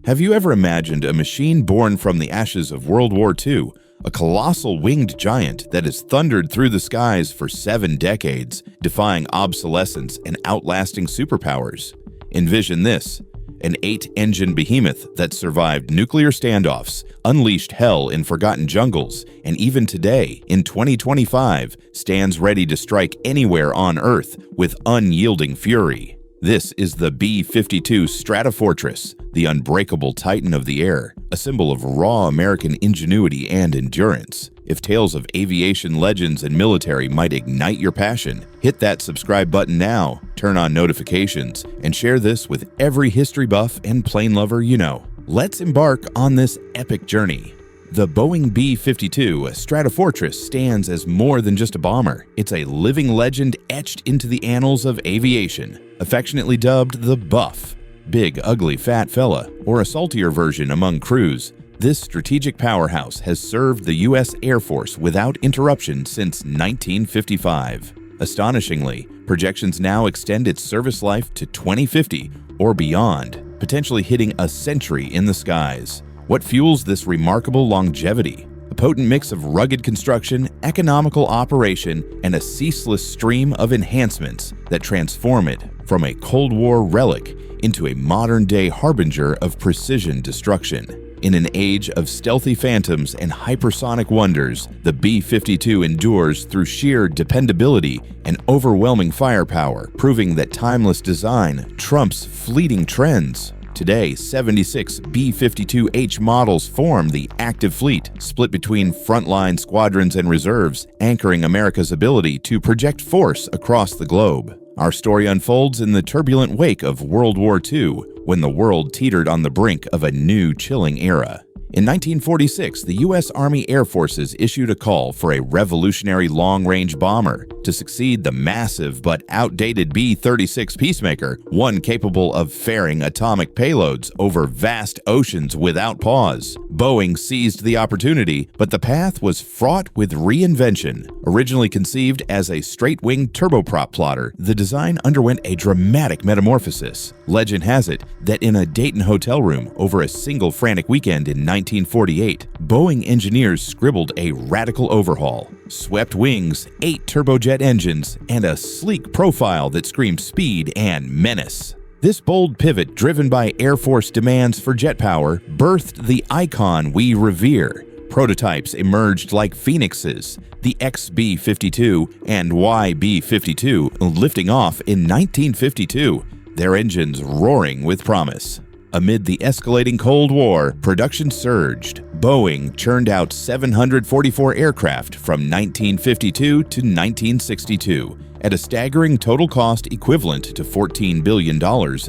Have you ever imagined a machine born from the ashes of World War II, a colossal winged giant that has thundered through the skies for 7 decades, defying obsolescence and outlasting superpowers? Envision this: an 8-engine behemoth that survived nuclear standoffs, unleashed hell in forgotten jungles, and even today, in 2025, stands ready to strike anywhere on Earth with unyielding fury. This is the B-52 Stratofortress, the unbreakable titan of the air, a symbol of raw American ingenuity and endurance. If tales of aviation legends and military might ignite your passion, hit that subscribe button now, turn on notifications, and share this with every history buff and plane lover you know. Let's embark on this epic journey. The Boeing B-52 Stratofortress stands as more than just a bomber. It's a living legend etched into the annals of aviation, affectionately dubbed the Buff. Big, ugly, fat fella, or a saltier version among crews, this strategic powerhouse has served the U.S. Air Force without interruption since 1955. Astonishingly, projections now extend its service life to 2050 or beyond, potentially hitting a century in the skies. What fuels this remarkable longevity? A potent mix of rugged construction, economical operation, and a ceaseless stream of enhancements that transform it from a Cold War relic into a modern-day harbinger of precision destruction. In an age of stealthy phantoms and hypersonic wonders, the B-52 endures through sheer dependability and overwhelming firepower, proving that timeless design trumps fleeting trends. Today, 76 B-52H models form the active fleet, split between frontline squadrons and reserves, anchoring America's ability to project force across the globe. Our story unfolds in the turbulent wake of World War II, when the world teetered on the brink of a new chilling era. In 1946, the U.S. Army Air Forces issued a call for a revolutionary long-range bomber to succeed the massive but outdated B-36 Peacemaker, one capable of ferrying atomic payloads over vast oceans without pause. Boeing seized the opportunity, but the path was fraught with reinvention. Originally conceived as a straight-wing turboprop plotter, the design underwent a dramatic metamorphosis. Legend has it that in a Dayton hotel room over a single frantic weekend in 1948, Boeing engineers scribbled a radical overhaul. Swept wings, 8 turbojet engines, and a sleek profile that screamed speed and menace. This bold pivot, driven by Air Force demands for jet power, birthed the icon we revere. Prototypes emerged like phoenixes, the XB-52 and YB-52 lifting off in 1952, their engines roaring with promise. Amid the escalating Cold War, production surged. Boeing churned out 744 aircraft from 1952 to 1962, at a staggering total cost equivalent to $14 billion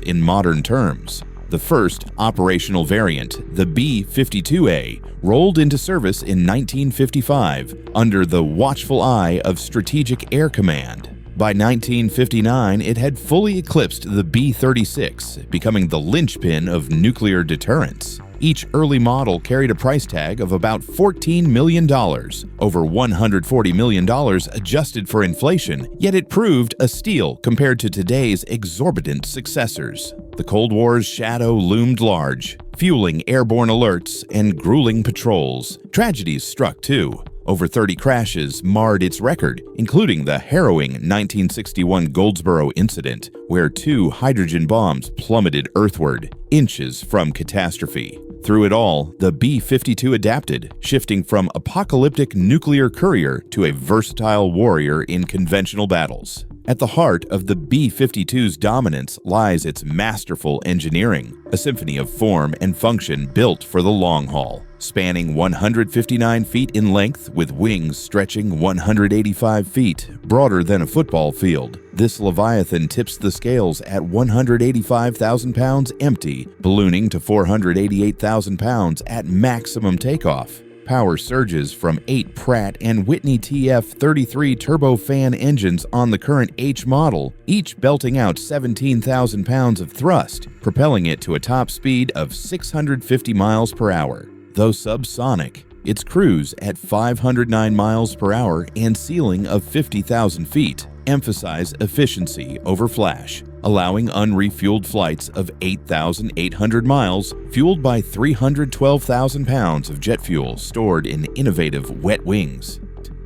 in modern terms. The first operational variant, the B-52A, rolled into service in 1955 under the watchful eye of Strategic Air Command. By 1959, it had fully eclipsed the B-36, becoming the linchpin of nuclear deterrence. Each early model carried a price tag of about $14 million, over $140 million adjusted for inflation, yet it proved a steal compared to today's exorbitant successors. The Cold War's shadow loomed large, fueling airborne alerts and grueling patrols. Tragedies struck too. Over 30 crashes marred its record, including the harrowing 1961 Goldsboro incident, where 2 hydrogen bombs plummeted earthward, inches from catastrophe. Through it all, the B-52 adapted, shifting from apocalyptic nuclear courier to a versatile warrior in conventional battles. At the heart of the B-52's dominance lies its masterful engineering, a symphony of form and function built for the long haul. Spanning 159 feet in length with wings stretching 185 feet, broader than a football field, this Leviathan tips the scales at 185,000 pounds empty, ballooning to 488,000 pounds at maximum takeoff. Power surges from 8 Pratt & Whitney TF-33 turbofan engines on the current H model, each belting out 17,000 pounds of thrust, propelling it to a top speed of 650 miles per hour. Though subsonic, its cruise at 509 miles per hour and ceiling of 50,000 feet emphasize efficiency over flash. allowing unrefueled flights of 8,800 miles, fueled by 312,000 pounds of jet fuel stored in innovative wet wings.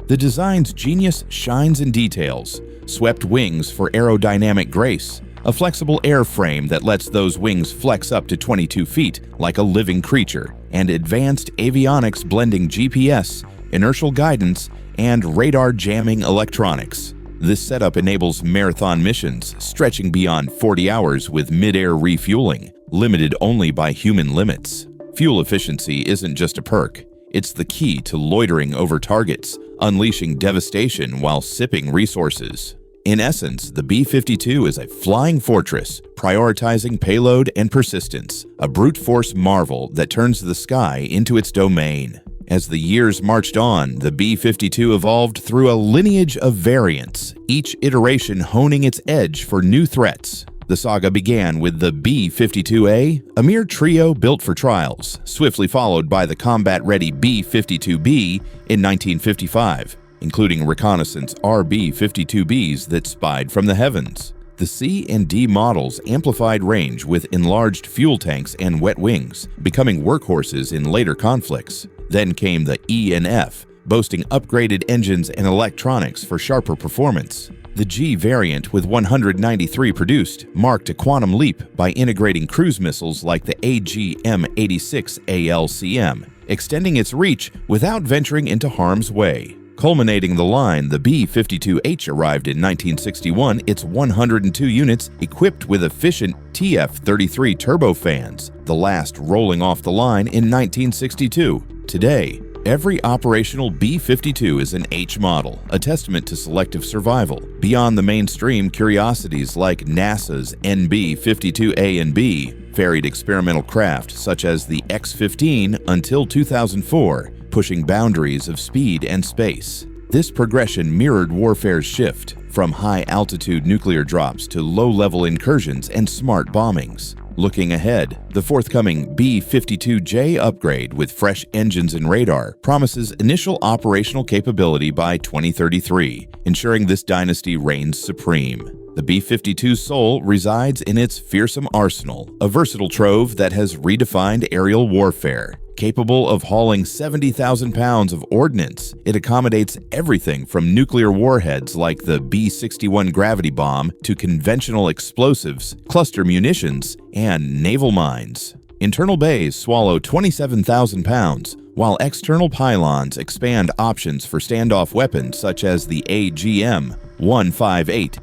The design's genius shines in details: swept wings for aerodynamic grace, a flexible airframe that lets those wings flex up to 22 feet like a living creature, and advanced avionics blending GPS, inertial guidance, and radar jamming electronics. This setup enables marathon missions stretching beyond 40 hours with mid-air refueling, limited only by human limits. Fuel efficiency isn't just a perk, it's the key to loitering over targets, unleashing devastation while sipping resources. In essence, the B-52 is a flying fortress, prioritizing payload and persistence, a brute force marvel that turns the sky into its domain. As the years marched on, the B-52 evolved through a lineage of variants, each iteration honing its edge for new threats. The saga began with the B-52A, a mere trio built for trials, swiftly followed by the combat-ready B-52B in 1955. Including reconnaissance RB-52Bs that spied from the heavens. The C and D models amplified range with enlarged fuel tanks and wet wings, becoming workhorses in later conflicts. Then came the E and F, boasting upgraded engines and electronics for sharper performance. The G variant, with 193 produced, marked a quantum leap by integrating cruise missiles like the AGM-86 ALCM, extending its reach without venturing into harm's way. Culminating the line, the B-52H arrived in 1961, its 102 units equipped with efficient TF-33 turbofans, the last rolling off the line in 1962. Today, every operational B-52 is an H model, a testament to selective survival. Beyond the mainstream curiosities like NASA's NB-52A and B, varied experimental craft such as the X-15 until 2004, pushing boundaries of speed and space. This progression mirrored warfare's shift from high-altitude nuclear drops to low-level incursions and smart bombings. Looking ahead, the forthcoming B-52J upgrade with fresh engines and radar promises initial operational capability by 2033, ensuring this dynasty reigns supreme. The B-52's soul resides in its fearsome arsenal, a versatile trove that has redefined aerial warfare. Capable of hauling 70,000 pounds of ordnance, it accommodates everything from nuclear warheads like the B-61 gravity bomb to conventional explosives, cluster munitions, and naval mines. Internal bays swallow 27,000 pounds, while external pylons expand options for standoff weapons such as the AGM-158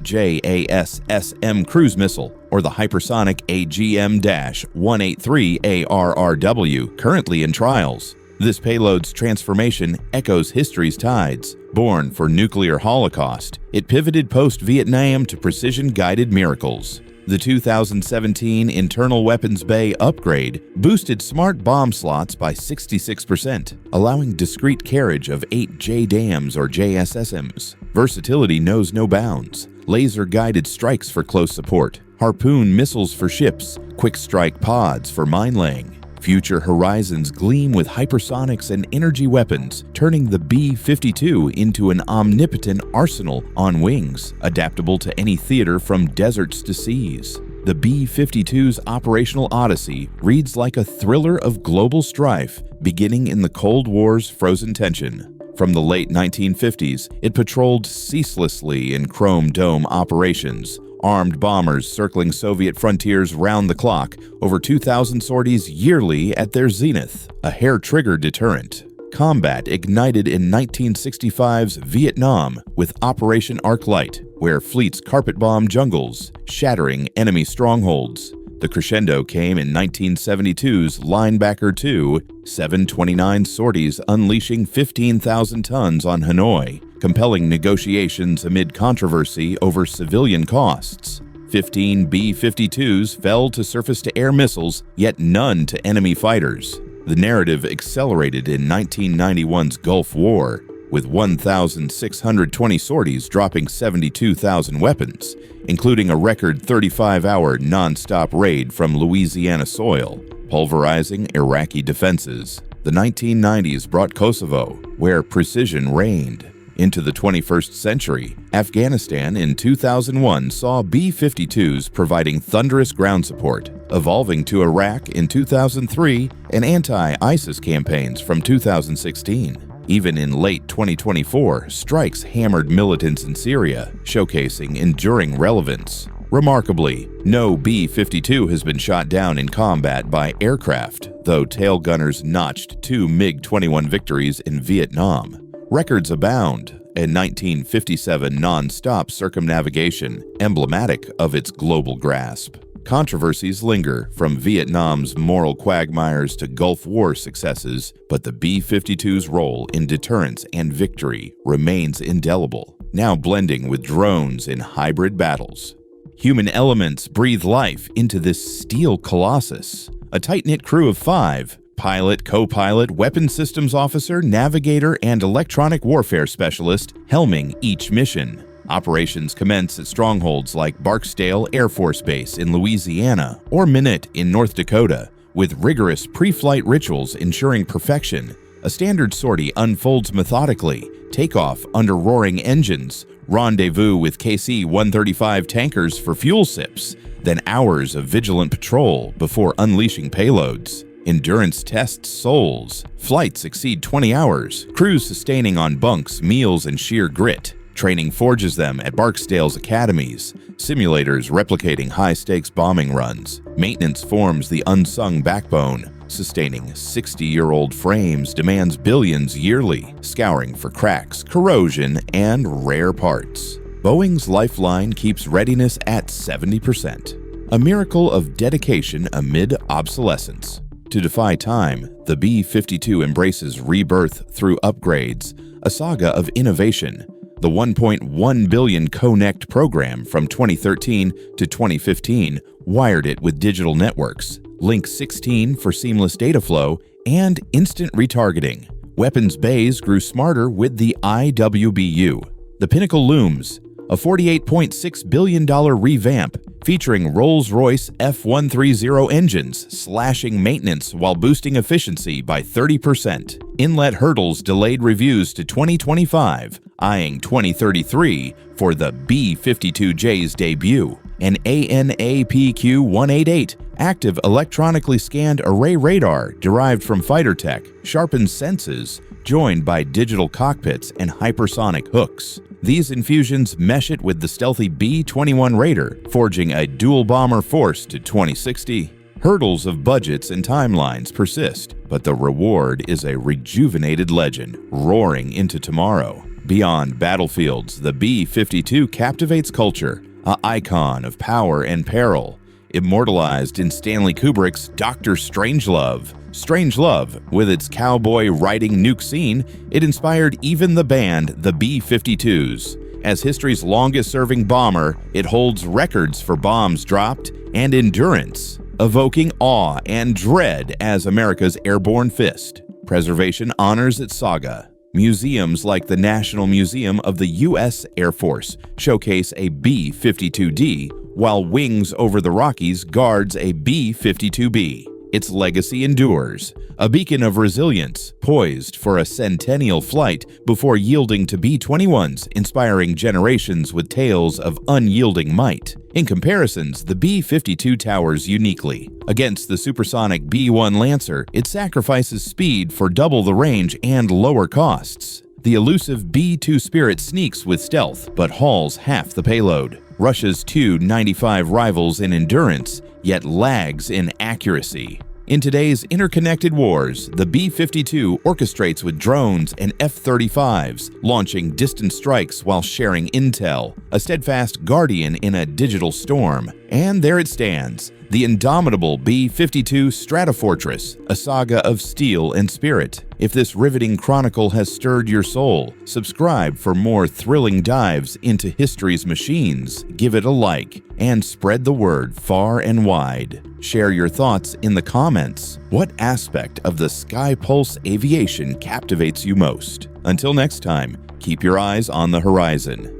JASSM cruise missile or the hypersonic AGM-183 ARRW, currently in trials. This payload's transformation echoes history's tides. Born for nuclear holocaust, it pivoted post-Vietnam to precision-guided miracles. The 2017 Internal Weapons Bay upgrade boosted smart bomb slots by 66%, allowing discrete carriage of 8 JDAMs or JSSMs. Versatility knows no bounds. Laser-guided strikes for close support, harpoon missiles for ships, quick-strike pods for mine-laying. Future horizons gleam with hypersonics and energy weapons, turning the B-52 into an omnipotent arsenal on wings, adaptable to any theater from deserts to seas. The B-52's operational odyssey reads like a thriller of global strife, beginning in the Cold War's frozen tension. From the late 1950s, it patrolled ceaselessly in Chrome Dome operations, armed bombers circling Soviet frontiers round the clock, over 2,000 sorties yearly at their zenith, a hair-trigger deterrent. Combat ignited in 1965's Vietnam with Operation Arclight, where fleets carpet-bombed jungles, shattering enemy strongholds. The crescendo came in 1972's Linebacker II, 729 sorties unleashing 15,000 tons on Hanoi, compelling negotiations amid controversy over civilian costs. 15 B-52s fell to surface-to-air missiles, yet none to enemy fighters. The narrative accelerated in 1991's Gulf War, with 1,620 sorties dropping 72,000 weapons, including a record 35-hour non-stop raid from Louisiana soil, pulverizing Iraqi defenses. The 1990s brought Kosovo, where precision reigned. Into the 21st century, Afghanistan in 2001 saw B-52s providing thunderous ground support, evolving to Iraq in 2003 and anti-ISIS campaigns from 2016. Even in late 2024, strikes hammered militants in Syria, showcasing enduring relevance. Remarkably, no B-52 has been shot down in combat by aircraft, though tail gunners notched 2 MiG-21 victories in Vietnam. Records abound, a 1957 non-stop circumnavigation emblematic of its global grasp. Controversies linger, from Vietnam's moral quagmires to Gulf War successes, but the B-52's role in deterrence and victory remains indelible, now blending with drones in hybrid battles. Human elements breathe life into this steel colossus. A tight-knit crew of 5, pilot, co-pilot, weapons systems officer, navigator, and electronic warfare specialist, helming each mission. Operations commence at strongholds like Barksdale Air Force Base in Louisiana or Minot in North Dakota, with rigorous pre-flight rituals ensuring perfection. A standard sortie unfolds methodically, takeoff under roaring engines, rendezvous with KC-135 tankers for fuel sips, then hours of vigilant patrol before unleashing payloads. Endurance tests souls. Flights exceed 20 hours, crews sustaining on bunks, meals, and sheer grit. Training forges them at Barksdale's academies, simulators replicating high-stakes bombing runs. Maintenance forms the unsung backbone. Sustaining 60-year-old frames demands billions yearly, scouring for cracks, corrosion, and rare parts. Boeing's lifeline keeps readiness at 70%. A miracle of dedication amid obsolescence. To defy time, the B-52 embraces rebirth through upgrades, a saga of innovation. The $1.1 billion Connect program from 2013 to 2015 wired it with digital networks, Link 16 for seamless data flow, and instant retargeting. Weapons bays grew smarter with the IWBU. The pinnacle looms, a $48.6 billion revamp featuring Rolls-Royce F130 engines, slashing maintenance while boosting efficiency by 30%. Inlet hurdles delayed reviews to 2025, eyeing 2033 for the B-52J's debut. An ANAPQ-188 active electronically scanned array radar derived from fighter tech sharpens senses, joined by digital cockpits and hypersonic hooks. These infusions mesh it with the stealthy B-21 Raider, forging a dual-bomber force to 2060. Hurdles of budgets and timelines persist, but the reward is a rejuvenated legend roaring into tomorrow. Beyond battlefields, the B-52 captivates culture, an icon of power and peril. Immortalized in Stanley Kubrick's Dr. Strangelove. Strangelove, with its cowboy riding nuke scene, it inspired even the band the B-52s. As history's longest-serving bomber, it holds records for bombs dropped and endurance, evoking awe and dread as America's airborne fist. Preservation honors its saga. Museums like the National Museum of the U.S. Air Force showcase a B-52D, while Wings Over the Rockies guards a B-52B. Its legacy endures, a beacon of resilience, poised for a centennial flight before yielding to B-21s, inspiring generations with tales of unyielding might. In comparisons, the B-52 towers uniquely. Against the supersonic B-1 Lancer, it sacrifices speed for double the range and lower costs. The elusive B-2 Spirit sneaks with stealth, but hauls half the payload. Russia's 295 rivals in endurance, yet lags in accuracy. In today's interconnected wars, the B-52 orchestrates with drones and F-35s, launching distance strikes while sharing intel, a steadfast guardian in a digital storm. And there it stands, the indomitable B-52 Stratofortress, a saga of steel and spirit. If this riveting chronicle has stirred your soul, subscribe for more thrilling dives into history's machines, give it a like, and spread the word far and wide. Share your thoughts in the comments. What aspect of the SkyPulse Aviation captivates you most? Until next time, keep your eyes on the horizon.